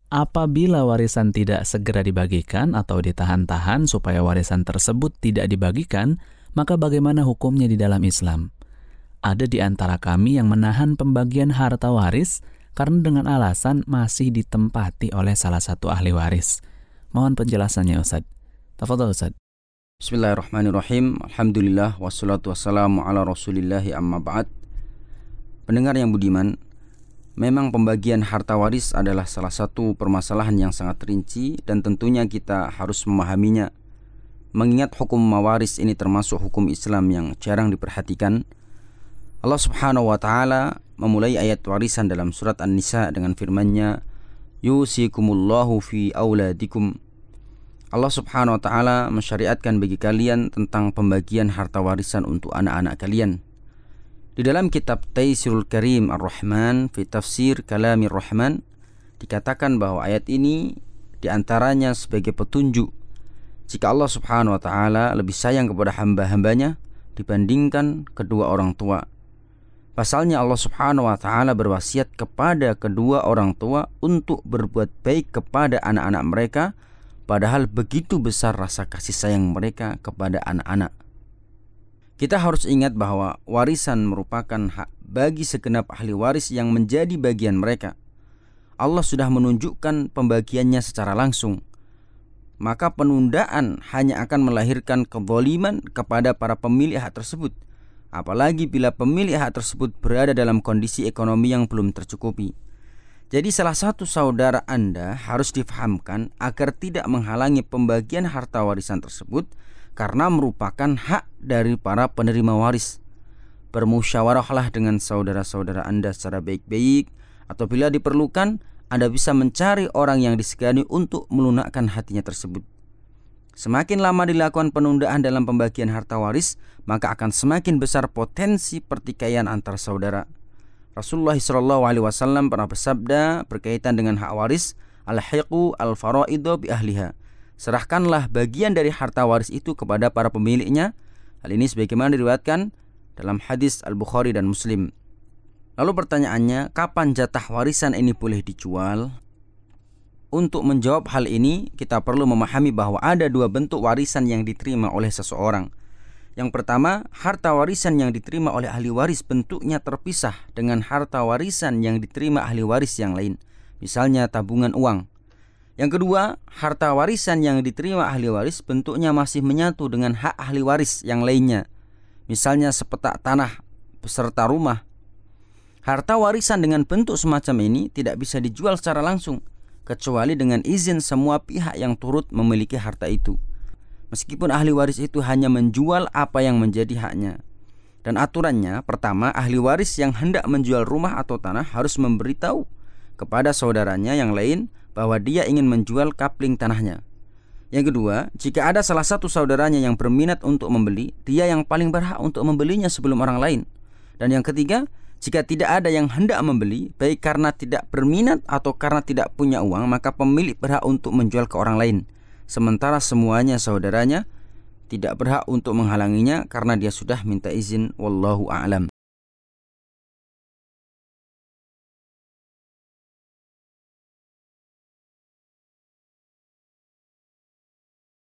Apabila warisan tidak segera dibagikan atau ditahan-tahan supaya warisan tersebut tidak dibagikan, maka bagaimana hukumnya di dalam Islam? Ada di antara kami yang menahan pembagian harta waris karena dengan alasan masih ditempati oleh salah satu ahli waris. Mohon penjelasannya, Ustaz. Tafadhol, Ustaz. Bismillahirrahmanirrahim. Alhamdulillah wassalatu wassalamu ala rasulillahi amma ba'd. Pendengar yang budiman, memang pembagian harta waris adalah salah satu permasalahan yang sangat rinci dan tentunya kita harus memahaminya. Mengingat hukum mawaris ini termasuk hukum Islam yang jarang diperhatikan. Allah Subhanahu wa taala memulai ayat warisan dalam surat An-Nisa dengan firman-Nya, "Yusikumullahu fi auladikum." Allah Subhanahu wa taala mensyariatkan bagi kalian tentang pembagian harta warisan untuk anak-anak kalian. Di dalam kitab Taisirul Karim Ar-Rahman fi Tafsir Kalamir Rahman dikatakan bahwa ayat ini diantaranya sebagai petunjuk jika Allah Subhanahu wa taala lebih sayang kepada hamba-hambanya dibandingkan kedua orang tua. Pasalnya Allah Subhanahu wa taala berwasiat kepada kedua orang tua untuk berbuat baik kepada anak-anak mereka, padahal begitu besar rasa kasih sayang mereka kepada anak-anak. Kita harus ingat bahwa warisan merupakan hak bagi segenap ahli waris yang menjadi bagian mereka. Allah sudah menunjukkan pembagiannya secara langsung. Maka penundaan hanya akan melahirkan kezaliman kepada para pemilik hak tersebut. Apalagi bila pemilik hak tersebut berada dalam kondisi ekonomi yang belum tercukupi. Jadi salah satu saudara Anda harus difahamkan agar tidak menghalangi pembagian harta warisan tersebut karena merupakan hak dari para penerima waris. Bermusyawarahlah dengan saudara-saudara Anda secara baik-baik, atau bila diperlukan Anda bisa mencari orang yang disegani untuk melunakkan hatinya tersebut. Semakin lama dilakukan penundaan dalam pembagian harta waris, maka akan semakin besar potensi pertikaian antar saudara. Rasulullah SAW pernah bersabda berkaitan dengan hak waris, "Al-hiqu al-faraidu bi ahliha." Serahkanlah bagian dari harta waris itu kepada para pemiliknya. Hal ini sebagaimana diriwayatkan dalam hadis Al-Bukhari dan Muslim. Lalu pertanyaannya, kapan jatah warisan ini boleh dijual? Untuk menjawab hal ini, kita perlu memahami bahwa ada dua bentuk warisan yang diterima oleh seseorang. Yang pertama, harta warisan yang diterima oleh ahli waris bentuknya terpisah dengan harta warisan yang diterima ahli waris yang lain, misalnya tabungan uang. Yang kedua, harta warisan yang diterima ahli waris bentuknya masih menyatu dengan hak ahli waris yang lainnya, misalnya sepetak tanah beserta rumah. Harta warisan dengan bentuk semacam ini tidak bisa dijual secara langsung, kecuali dengan izin semua pihak yang turut memiliki harta itu. Meskipun ahli waris itu hanya menjual apa yang menjadi haknya. Dan aturannya, pertama, ahli waris yang hendak menjual rumah atau tanah harus memberitahu kepada saudaranya yang lain bahwa dia ingin menjual kapling tanahnya. Yang kedua, jika ada salah satu saudaranya yang berminat untuk membeli, dia yang paling berhak untuk membelinya sebelum orang lain. Dan yang ketiga, jika tidak ada yang hendak membeli, baik karena tidak berminat atau karena tidak punya uang, maka pemilik berhak untuk menjual ke orang lain. Sementara semuanya saudaranya tidak berhak untuk menghalanginya karena dia sudah minta izin. Wallahu a'lam.